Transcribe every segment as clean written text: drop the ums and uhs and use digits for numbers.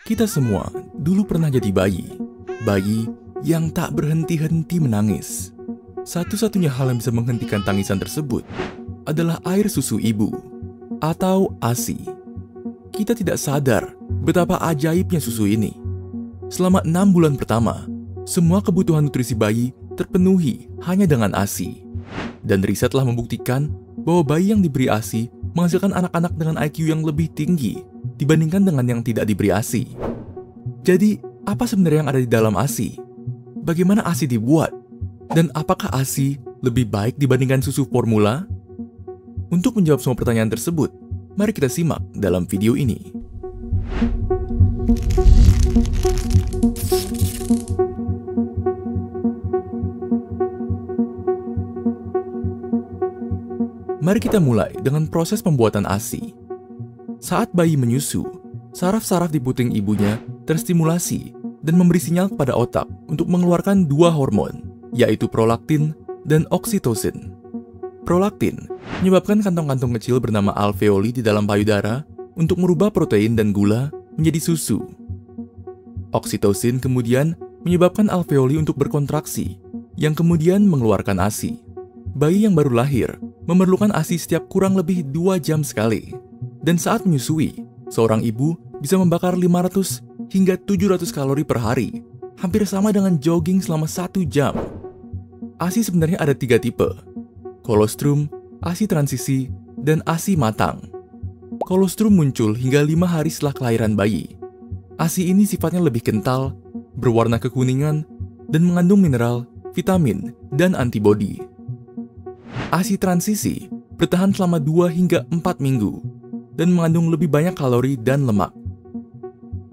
Kita semua dulu pernah jadi bayi. Bayi yang tak berhenti-henti menangis. Satu-satunya hal yang bisa menghentikan tangisan tersebut adalah air susu ibu atau ASI. Kita tidak sadar betapa ajaibnya susu ini. Selama 6 bulan pertama, semua kebutuhan nutrisi bayi terpenuhi hanya dengan ASI. Dan riset telah membuktikan bahwa bayi yang diberi ASI menghasilkan anak-anak dengan IQ yang lebih tinggi dibandingkan dengan yang tidak diberi ASI. Jadi, apa sebenarnya yang ada di dalam ASI? Bagaimana ASI dibuat? Dan apakah ASI lebih baik dibandingkan susu formula? Untuk menjawab semua pertanyaan tersebut, mari kita simak dalam video ini. Mari kita mulai dengan proses pembuatan ASI. Saat bayi menyusu, saraf-saraf di puting ibunya terstimulasi dan memberi sinyal kepada otak untuk mengeluarkan dua hormon, yaitu prolaktin dan oksitosin. Prolaktin menyebabkan kantong-kantong kecil bernama alveoli di dalam payudara untuk merubah protein dan gula menjadi susu. Oksitosin kemudian menyebabkan alveoli untuk berkontraksi, yang kemudian mengeluarkan ASI. Bayi yang baru lahir memerlukan ASI setiap kurang lebih 2 jam sekali. Dan saat menyusui, seorang ibu bisa membakar 500 hingga 700 kalori per hari, hampir sama dengan jogging selama 1 jam. ASI sebenarnya ada 3 tipe: kolostrum, ASI transisi, dan ASI matang. Kolostrum muncul hingga 5 hari setelah kelahiran bayi. ASI ini sifatnya lebih kental, berwarna kekuningan, dan mengandung mineral, vitamin, dan antibodi. ASI transisi bertahan selama 2 hingga 4 minggu dan mengandung lebih banyak kalori dan lemak.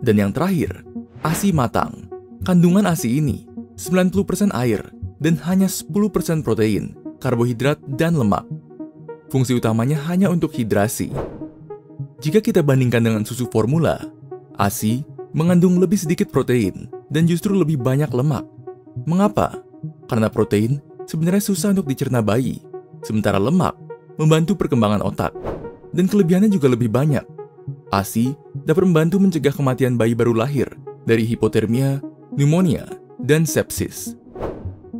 Dan yang terakhir, ASI matang. Kandungan ASI ini 90% air dan hanya 10% protein, karbohidrat, dan lemak. Fungsi utamanya hanya untuk hidrasi. Jika kita bandingkan dengan susu formula, ASI mengandung lebih sedikit protein dan justru lebih banyak lemak. Mengapa? Karena protein sebenarnya susah untuk dicerna bayi, sementara lemak membantu perkembangan otak. Dan kelebihannya juga lebih banyak. ASI dapat membantu mencegah kematian bayi baru lahir dari hipotermia, pneumonia, dan sepsis.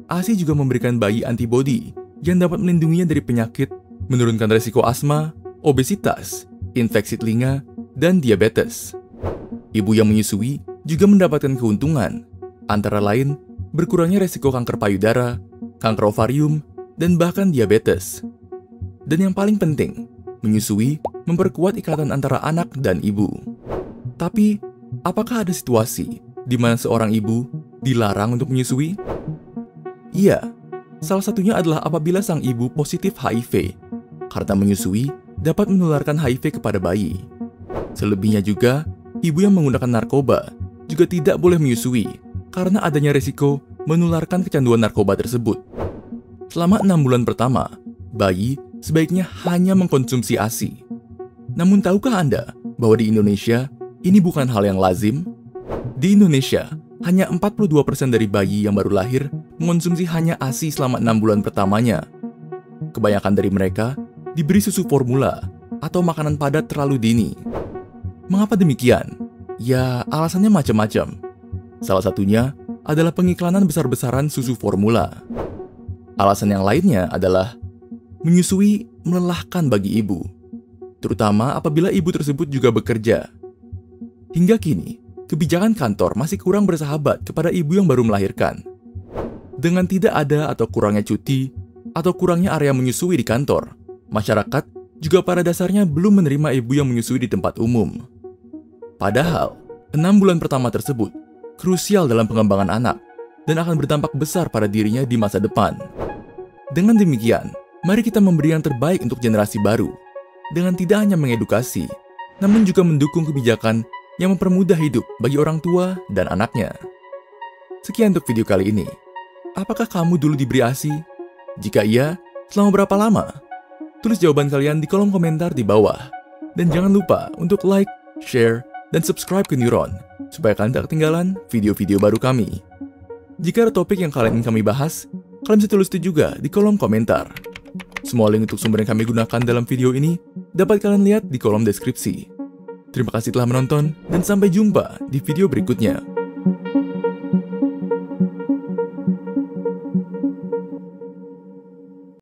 ASI juga memberikan bayi antibodi yang dapat melindunginya dari penyakit, menurunkan resiko asma, obesitas, infeksi telinga, dan diabetes. Ibu yang menyusui juga mendapatkan keuntungan, antara lain berkurangnya resiko kanker payudara, kanker ovarium, dan bahkan diabetes. Dan yang paling penting, menyusui memperkuat ikatan antara anak dan ibu. Tapi, apakah ada situasi di mana seorang ibu dilarang untuk menyusui? Iya, salah satunya adalah apabila sang ibu positif HIV, karena menyusui dapat menularkan HIV kepada bayi. Selebihnya juga, ibu yang menggunakan narkoba juga tidak boleh menyusui karena adanya resiko menularkan kecanduan narkoba tersebut. Selama 6 bulan pertama, bayi sebaiknya hanya mengkonsumsi ASI. Namun tahukah Anda bahwa di Indonesia ini bukan hal yang lazim? Di Indonesia, hanya 42% dari bayi yang baru lahir mengonsumsi hanya ASI selama 6 bulan pertamanya. Kebanyakan dari mereka diberi susu formula atau makanan padat terlalu dini. Mengapa demikian? Ya, alasannya macam-macam. Salah satunya adalah pengiklanan besar-besaran susu formula. Alasan yang lainnya adalah menyusui melelahkan bagi ibu, terutama apabila ibu tersebut juga bekerja. Hingga kini, kebijakan kantor masih kurang bersahabat kepada ibu yang baru melahirkan. Dengan tidak ada atau kurangnya cuti, atau kurangnya area menyusui di kantor, masyarakat juga pada dasarnya belum menerima ibu yang menyusui di tempat umum. Padahal, 6 bulan pertama tersebut krusial dalam pengembangan anak dan akan berdampak besar pada dirinya di masa depan. Dengan demikian, mari kita memberi yang terbaik untuk generasi baru, dengan tidak hanya mengedukasi, namun juga mendukung kebijakan yang mempermudah hidup bagi orang tua dan anaknya. Sekian untuk video kali ini. Apakah kamu dulu diberi ASI? Jika iya, selama berapa lama? Tulis jawaban kalian di kolom komentar di bawah. Dan jangan lupa untuk like, share, dan subscribe ke Neuron, supaya kalian tidak ketinggalan video-video baru kami. Jika ada topik yang kalian ingin kami bahas, kalian bisa tulis itu juga di kolom komentar. Semua link untuk sumber yang kami gunakan dalam video ini dapat kalian lihat di kolom deskripsi. Terima kasih telah menonton, dan sampai jumpa di video berikutnya.